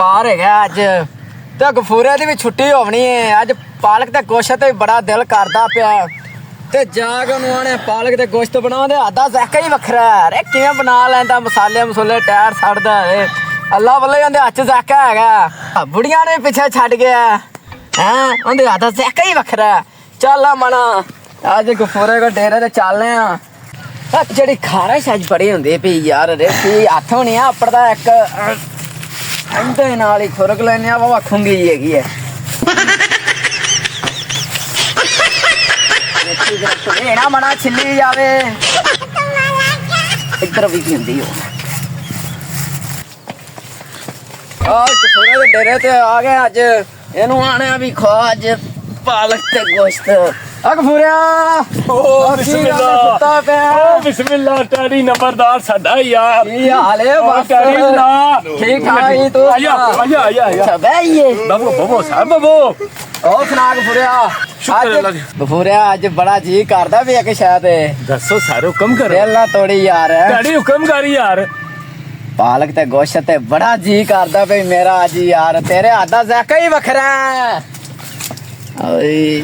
ਬਾਹਰ ਹੈਗਾ ਅੱਜ ਤੇ ਗਫੂਰੇ ਦੀ ਵੀ ਛੁੱਟੀ ਹੋਣੀ ਹੈ ਅੱਜ। ਪਾਲਕ ਤੇ ਗੋਸ਼ਤ ਤੇ ਬੜਾ ਦਿਲ ਕਰਦਾ ਪਿਆ ਤੇ ਜਾ ਕੇ ਉਹਨੂੰ ਆਣੇ ਪਾਲਕ ਤੇ ਗੋਸ਼ਤ ਬਣਾਉਂਦੇ ਆਦਾ ਜ਼ਾਇਕਾ ਹੀ ਵੱਖਰਾ ਹੈ। ਅਰੇ ਕਿਵੇਂ ਬਣਾ ਲੈਂਦਾ ਮਸਾਲੇ ਮਸੂਲੇ ਟਾਇਰ ਛੱਡਦਾ ਏ ਅੱਲਾ ਵੱਲੇ ਉਹਦੇ ਹੱਥ ਜ਼ਾਇਕਾ ਹੈਗਾ। ਬੁੜੀਆਂ ਨੇ ਪਿੱਛੇ ਛੱਡ ਗਿਆ ਹੈਂ ਉਹਦੇ ਹੱਥ ਜ਼ਾਇਕਾ ਹੀ ਵੱਖਰਾ। ਚੱਲ ਆ ਮਣਾ ਅੱਜ ਗਫੂਰੇ ਕੋ ਡੇਰੇ ਤੇ ਚੱਲਨੇ ਆ। ਜਿਹੜੀ ਖਾਰਿਸ਼ ਅੱਜ ਬੜੀ ਹੁੰਦੀ ਪਈ ਯਾਰ ਰੇਤੀ ਹੱਥ ਹੋਣੀ ਆ ਆਪਣਾ ਇੱਕ ਇਹਦੇ ਨਾਲ ਹੀ ਖੁਰਕ ਲੈਨੇ ਆ ਬਾਬਾ ਖੁੰਗੀ ਜੀ ਹੈਗੀ ਹੈ। ਨਾ ਮਨਾ ਛਿੱਲੀ ਜਾਵੇ ਇੱਧਰ ਵੀ ਕੀ ਹੁੰਦੀ ਉਹ ਗਫੂਰੇ ਦੇ ਡੇਰੇ ਤੇ ਆ ਗਏ ਅੱਜ। ਇਹਨੂੰ ਆਣਿਆ ਵੀ ਖਾ ਅੱਜ ਪਾਲਕ ਤੇ ਗੋਸ਼ਤ। ਗਫੂਰਿਆ ਸੁੱਤਾ ਪਿਆ। ਬਿਸਮਿਲ੍ਲਾ ਟੈਡੀ ਨੰਬਰਦਾਰ ਸਾਡਾ ਯਾਰ ਕੀ ਹਾਲ ਹੈ ਬਸ ਠੀਕ ਠਾਕ ਹੀ ਤੂੰ ਆਇਆ ਬਈਏ ਬਾਬੂ ਸਾਹਿਬ ਬਾਬੂ ਉਹ ਸੁਣਾ ਗਫੂਰਿਆ। ਸ਼ੁਕਰ ਅੱਲਾ ਜੀ। ਗਫੂਰਿਆ ਅੱਜ ਬੜਾ ਜੀ ਕਰਦਾ ਵੀ ਇੱਕ ਸ਼ਾਇਦ ਦੱਸੋ ਸਾਰੇ ਹੁਕਮ ਕਰੋ ਦਿਲ ਨਾ ਤੋੜੀ ਯਾਰ। ਟੈਡੀ ਹੁਕਮ ਕਰ ਯਾਰ। ਪਾਲਕ ਤੇ ਗੋਸ਼ਤ ਤੇ ਬੜਾ ਜੀ ਕਰਦਾ ਵੀ ਮੇਰਾ ਅੱਜ ਯਾਰ ਤੇਰੇ ਹੱਥ ਦਾ ਜ਼ਾਇਕਾ ਹੀ ਵੱਖਰਾ ਓਏ।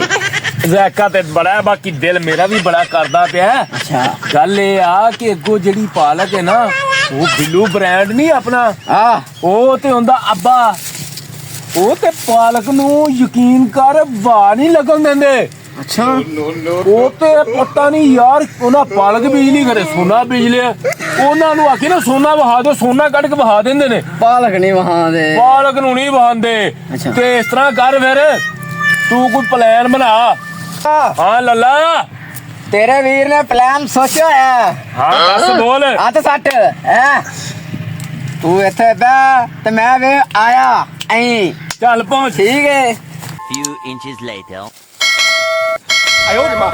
ਜ਼ਾਇਕਾ ਤੇ ਬੜਾ ਹੈ ਬਾਕੀ ਦਿਲ ਮੇਰਾ ਵੀ ਬੜਾ ਕਰਦਾ ਪਿਆ। ਅੱਛਾ ਗੱਲ ਇਹ ਆ ਕਿ ਅੱਗੋਂ ਜਿਹੜੀ ਪਾਲਕ ਹੈ ਨਾ ਉਹ ਬਿੱਲੂ ਬ੍ਰਾਂਡ ਨਹੀਂ ਆਪਣਾ ਆ ਉਹ ਤੇ ਹੁੰਦਾ ਅੱਬਾ। ਉਹ ਤੇ ਪਾਲਕ ਨੂੰ ਯਕੀਨ ਕਰ ਵਾਹ ਨਹੀਂ ਲੱਗਣ ਦਿੰਦੇ। ਅੱਛਾ ਉਹ ਤੇ ਪਤਾ ਨਹੀਂ ਯਾਰ ਉਹਨਾਂ ਪਾਲਕ ਬੀਜ ਨਹੀਂ ਕਰੇ ਸੋਨਾ ਬੀਜ ਲਿਆ। ਉਹਨਾਂ ਨੂੰ ਆਖੀ ਨਾ ਸੋਨਾ ਵਹਾ ਦੋ ਸੋਨਾ ਕੱਢ ਕੇ ਵਹਾ ਦਿੰਦੇ ਨੇ। ਪਾਲਕ ਨਹੀਂ ਵਹਾਉਂਦੇ ਪਾਲਕ ਨੂੰ ਨਹੀਂ ਵਹਾਉਂਦੇ। ਅੱਛਾ। ਤੇ ਇਸ ਤਰ੍ਹਾਂ ਕਰ ਫਿਰ ਤੂੰ ਕੋਈ ਪਲਾਨ ਬਣਾ। ਹਾਂ ਲੱਲਾ ਤੇਰੇ ਵੀਰ ਨੇ ਪਲਾਨ ਸੋਚਿਆ ਹੈ। ਹਾਂ ਦੱਸ ਬੋਲ। ਹੱਥ ਸੱਟ ਹੈ ਤੂੰ ਇੱਥੇ ਬੈ ਤੇ ਮੈਂ ਵੇ ਆਇਆ ਐਂ ਚੱਲ ਪਹੁੰਚ। ਠੀਕ ਹੈ। Few inches later. ਆਇਓ ਜਮਾ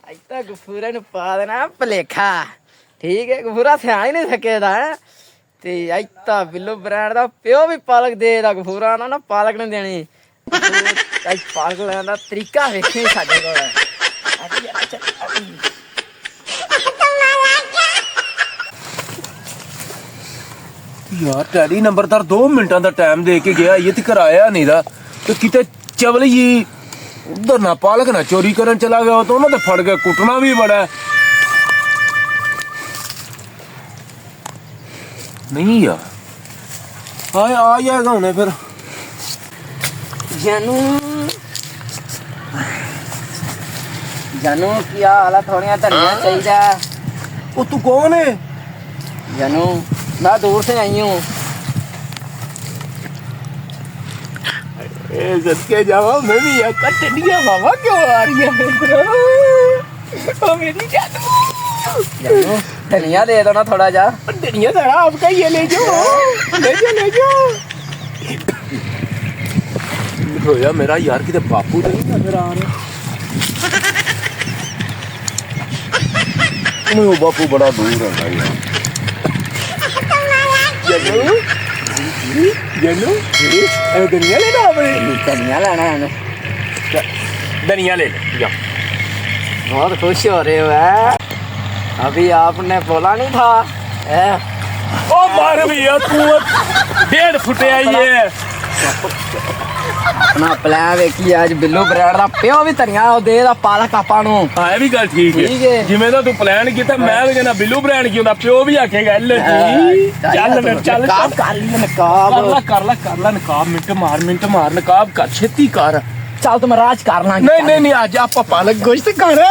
ਅੱਜ ਤਾਂ ਗਫੂਰੇ ਨੂੰ ਪਾ ਦੇਣਾ ਭਲੇਖਾ। ਠੀਕ ਹੈ ਗਫੂਰਾ ਸਿਆਣ ਹੀ ਨਹੀਂ ਸਕੇਦਾ ਤੇ ਅੱਜ ਤਾਂ ਬਿੱਲੂ ਬ੍ਰਾਂਡ ਦਾ ਪਿਓ ਵੀ ਪਾਲਕ ਦੇਦਾ ਗਫੂਰਾ ਨਾ ਪਾਲਕ ਨਹੀਂ ਦੇਣੀ। ਅੱਜ ਪਾਲਕ ਲੈਣ ਦਾ ਤਰੀਕਾ ਵੇਖੀ ਸਾਡੇ ਕੋਲ। ਯਾਰ ਟੈਡੀ ਨੰਬਰਦਾਰ 2 ਮਿੰਟਾਂ ਦਾ ਟਾਈਮ ਦੇ ਕੇ ਗਿਆ ਇਹ ਤੇ ਕਰਾਇਆ ਨਹੀਂ ਦਾ ਤੇ ਕਿਤੇ ਚਵਲ ਜੀ ਉਧਰ ਨਾ ਪਾਲਕ ਨਾ ਚੋਰੀ ਕਰਨ ਚਲਾ ਗਿਆ ਤਾਂ ਉਹਨਾਂ ਤੇ ਫੜ ਕੇ ਕੁੱਟਣਾ ਵੀ ਬੜਾ ਨਹੀਂ ਯਾਰ ਆ ਜਾਏਗਾ ਹੁਣੇ ਫਿਰ। जानू क्या हाल थोड़िया धनिया चाहिए। ਉਹ ਤੂੰ ਕੌਣ ਹੈ? जानू मैं दूर से आई हूँ। सदके जावा मैं भी यार कटनिया बाबा क्यों आ रही है ओ मेरी जानू धनिया दे दो ना थोड़ा जा। धनिया सारा आपका ही है ले जाओ ले जाओ होया मेरा यार किते बापू तो नहीं नजर आ रहा। वो बापू बड़ा दूर है भाई। जल्लू जल्लू धनिया लेना आपने? धनिया लाना है धनिया ले जा। बहुत खुश हो रहे हो है? अभी आपने बोला नहीं था ओ मार भैया तू 1.5 फुट आई है। अपना प्लान ਵੇਖੀ ਅੱਜ ਬਿੱਲੂ ਬ੍ਰਾਂਡ ਦਾ ਪਿਓ ਵੀ ਧਨੀਆ ਉਹ ਦੇ ਦਾ ਪਾਲਕ ਆਪਾਂ ਨੂੰ। ਹਾਂ ਇਹ ਵੀ ਗੱਲ ਠੀਕ ਹੈ ਜਿਵੇਂ ਦਾ ਤੂੰ ਪਲਾਨ ਕੀਤਾ ਮੈਂ ਵੀ ਕਹਿੰਦਾ ਬਿੱਲੂ ਬ੍ਰਾਂਡ ਕੀ ਹੁੰਦਾ ਪਿਓ ਵੀ ਆਖੇਗਾ ਲੈ ਜੀ ਚੱਲ ਫਿਰ ਚੱਲ ਕਰ ਲਈ ਨਕਾਬ ਕਰ ਲੈ ਨਕਾਬ ਮਿੰਟ ਮਾਰ ਨਕਾਬ ਕਰ ਛੇਤੀ ਕਰ। ਚੱਲ ਤੂੰ ਰਾਜ ਕਰ ਲਾਂਗੇ। ਨਹੀਂ ਅੱਜ ਆਪਾਂ ਪਾਲਕ ਗੋਸ਼ਤ ਕਰ